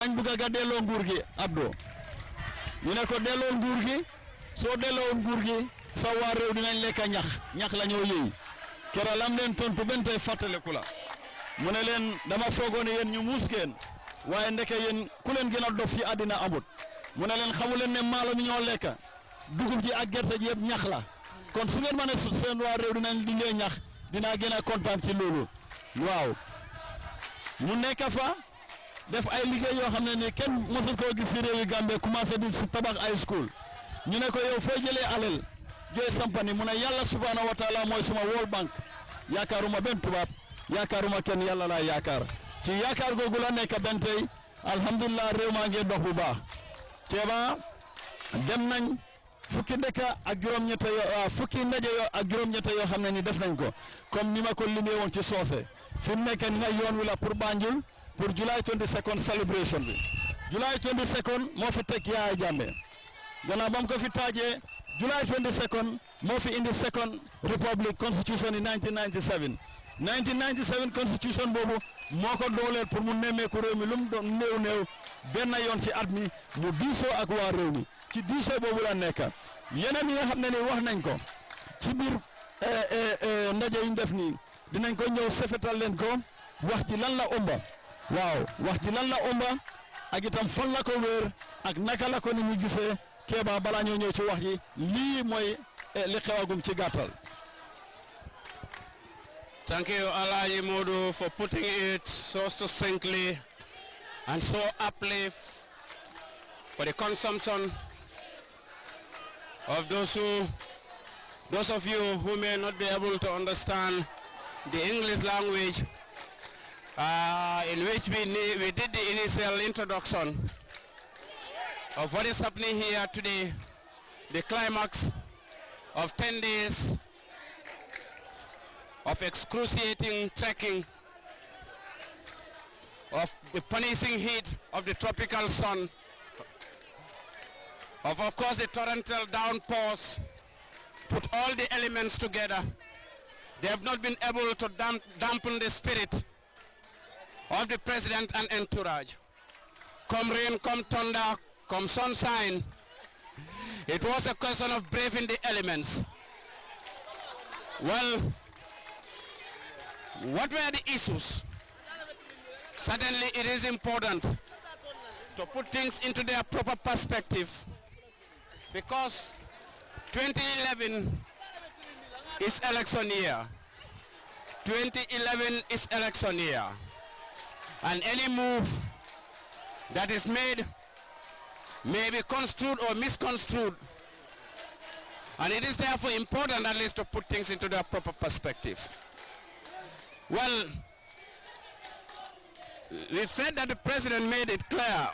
dañ bëgg ga delloo nguur gi Abdou ñu ne ko delloo nguur gi soo delloo nguur gi sa waa réew dinañ lekk ñax la ñoo yëy kera lam leen tontu ben tey fàttaliku la mu ne leen dama foogoon ne yéen ñu muus ngeen waaye ndeke yéen ku leen gën a dof ci àddina amut mu ne leen xamu leen ne maalo mi ñoo lekk dugub ji ak gerte ji yëpp ñax la kon su ngeen mën a seen waa réew dinañ dundee ñax dinaa gën a kontaan ci loolu waaw mu nekk fa def ay liggéey yoo xam ne ni kenn mosul koo gis ci réewi Gambie commencé di tabax ay school ñu ne ko yow fooy jëlee alal jooy sampani mu ne yàlla subhanahu wa taala mooy suma World Bank yaakaaruma benn tubaab yaakaaruma kenn yàlla laa yaakaar ci yaakaar googu la nekk benn tey alhamdulilah réew maa ngi dox bu baax Kéba dem nañ fukki dëkk ak juróom-ñett fukki ndaje ak juróom-ñett yoo xam ne ni def nañ ko comme ni ma ko limee woon ci soose fi mu nekk ni nga yoon wi la pour Banjul pour July 22nd celebration bi July 22nd moo fi teg Yaya Jammeh gannaaw ba mu ko fi taajee July 22nd moo fi indi second republic constitution in 1997 constitution boobu moo ko dooleel pour mu nemmeeku réew mi lu mu doon néew benn yoon ci at mi mu diisoo ak waa réew mi ci diisoo boobu la nekk yeneen yi nga xam ne ni wax nañ ko ci biir ndaje yi ñu def nii dinañ ko ñëw sefetal leen ko wax ci lan la ëmba waaw wax ji lan la ëmba ak itam fan la ko wéer ak naka la ko ni ñu gisee Kéba balaa ñoo ñëw ci wax ji lii mooy li xewagum ci gàttal. Thank you, Alhaji Modu, for putting it so succinctly and so aptly for the consumption of those of you who may not be able to understand the English language, in which we did the initial introduction of what is happening here today, the climax of 10 days of excruciating trekking, of the punishing heat of the tropical sun, of course the torrential downpours. Put all the elements together, they have not been able to dampen the spirit of the president and entourage. Come rain, come thunder, come sunshine, it was a question of braving the elements. Well, what were the issues? Certainly it is important to put things into their proper perspective, because 2011 is election year. 2011 is election year. And any move that is made may be construed or misconstrued. And it is therefore important at least to put things into their proper perspective. Well, we've said that the president made it clear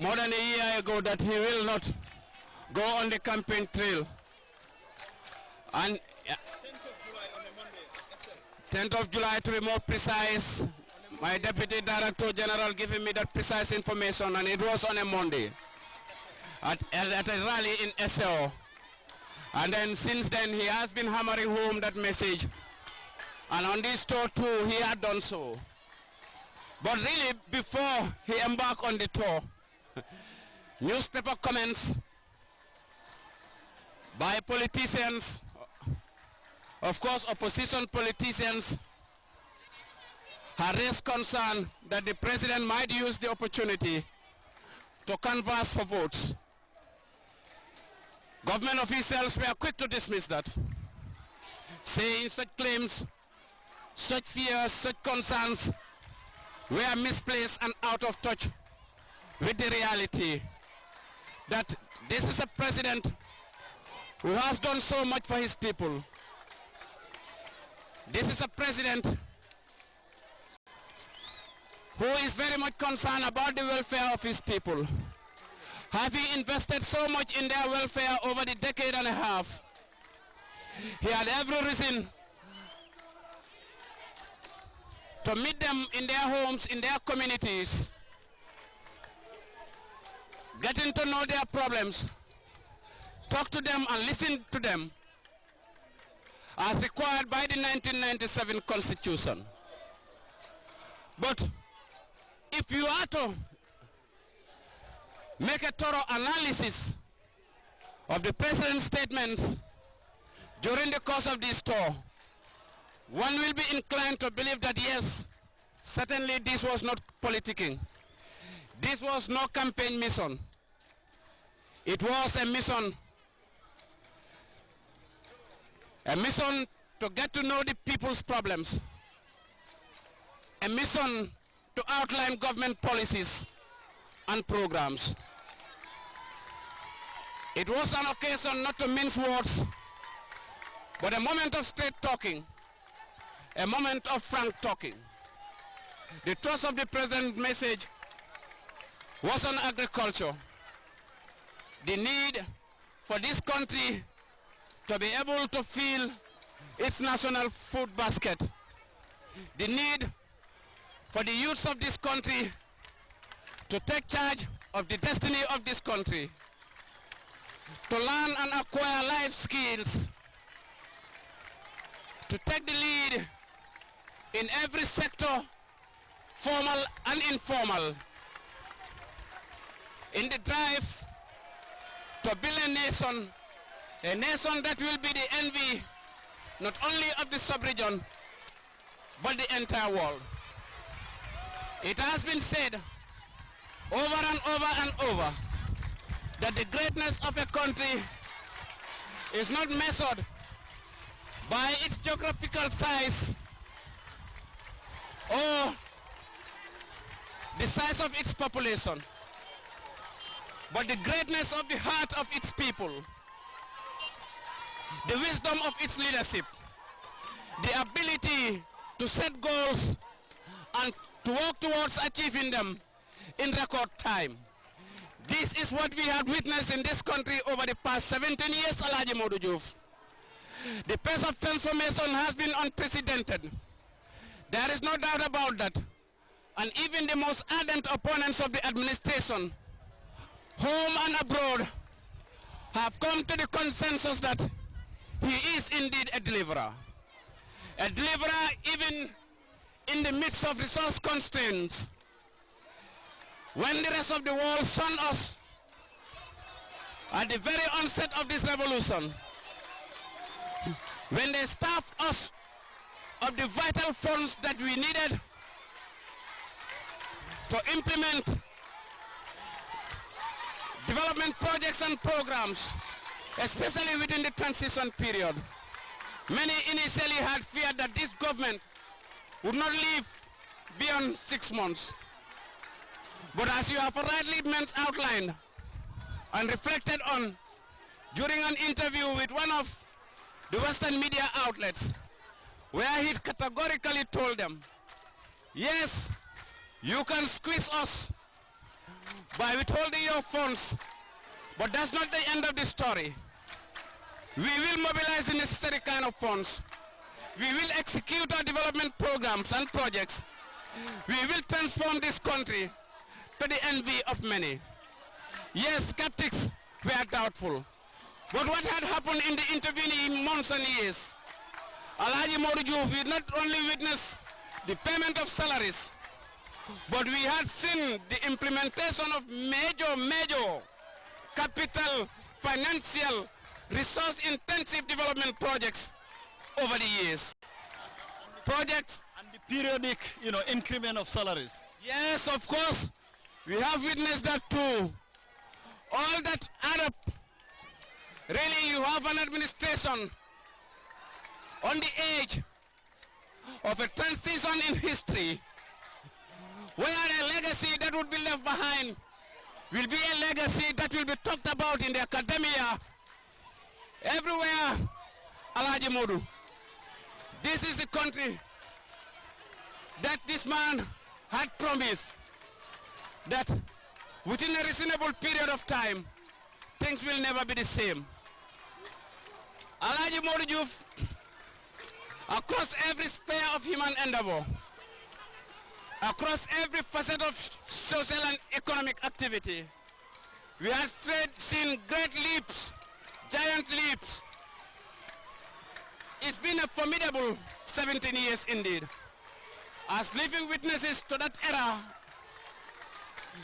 more than a year ago that he will not go on the campaign trail. And 10th of July to be more precise, my Deputy Director General giving me that precise information, and it was on a Monday at a rally in SAO. And then since then he has been hammering home that message. And on this tour too, he had done so. But really, before he embarked on the tour, newspaper comments by politicians, of course opposition politicians, had raised concern that the president might use the opportunity to canvass for votes. Government officials were quick to dismiss that, saying such claims, such fears, such concerns were misplaced and out of touch with the reality that this is a president who has done so much for his people. This is a president who is very much concerned about the welfare of his people. Having invested so much in their welfare over the decade and a half, he had every reason to meet them in their homes, in their communities, getting to know their problems, talk to them and listen to them as required by the 1997 Constitution. But if you are to make a thorough analysis of the president's statements during the course of this tour, one will be inclined to believe that yes, certainly this was not politicking. This was no campaign mission. It was a mission to get to know the people's problems, a mission to outline government policies and programs. It was an occasion not to mince words, but a moment of straight talking, a moment of frank talking. The thrust of the president's message was on agriculture, the need for this country to be able to fill its national food basket, the need for the youths of this country to take charge of the destiny of this country, to learn and acquire life skills, to take the lead in every sector, formal and informal, in the drive to build a nation that will be the envy not only of the sub-region, but the entire world. It has been said over and over and over that the greatness of a country is not measured by its geographical size or the size of its population, but the greatness of the heart of its people, the wisdom of its leadership, the ability to set goals and to work towards achieving them in record time. This is what we have witnessed in this country over the past 17 years, Alhaji Modou Diouf. The pace of transformation has been unprecedented. There is no doubt about that. And even the most ardent opponents of the administration, home and abroad, have come to the consensus that he is indeed a deliverer. A deliverer even in the midst of resource constraints. When the rest of the world shunned us at the very onset of this revolution, when they starved us of the vital funds that we needed to implement development projects and programs, especially within the transition period, many initially had feared that this government would not live beyond 6 months. But as you have rightly outlined and reflected on during an interview with one of the Western media outlets, where he categorically told them, yes, you can squeeze us by withholding your funds, but that's not the end of the story. We will mobilize the necessary kind of funds. We will execute our development programs and projects. We will transform this country to the envy of many. Yes, skeptics were doubtful. But what had happened in the intervening months and years? Alhaji Modou Diouf, we not only witnessed the payment of salaries, but we had seen the implementation of major capital, financial, resource-intensive development projects over the years. Projects And the periodic, increment of salaries. Yes, of course. We have witnessed that too. All that add up. Really, you have an administration on the edge of a transition in history, where a legacy that would be left behind will be a legacy that will be talked about in the academia, everywhere. Alhaji Modou, this is the country that this man had promised that within a reasonable period of time, things will never be the same. Alhaji Modou Diouf, across every sphere of human endeavor, across every facet of social and economic activity, we have seen great leaps, giant leaps. It's been a formidable 17 years indeed. As living witnesses to that era,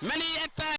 many a time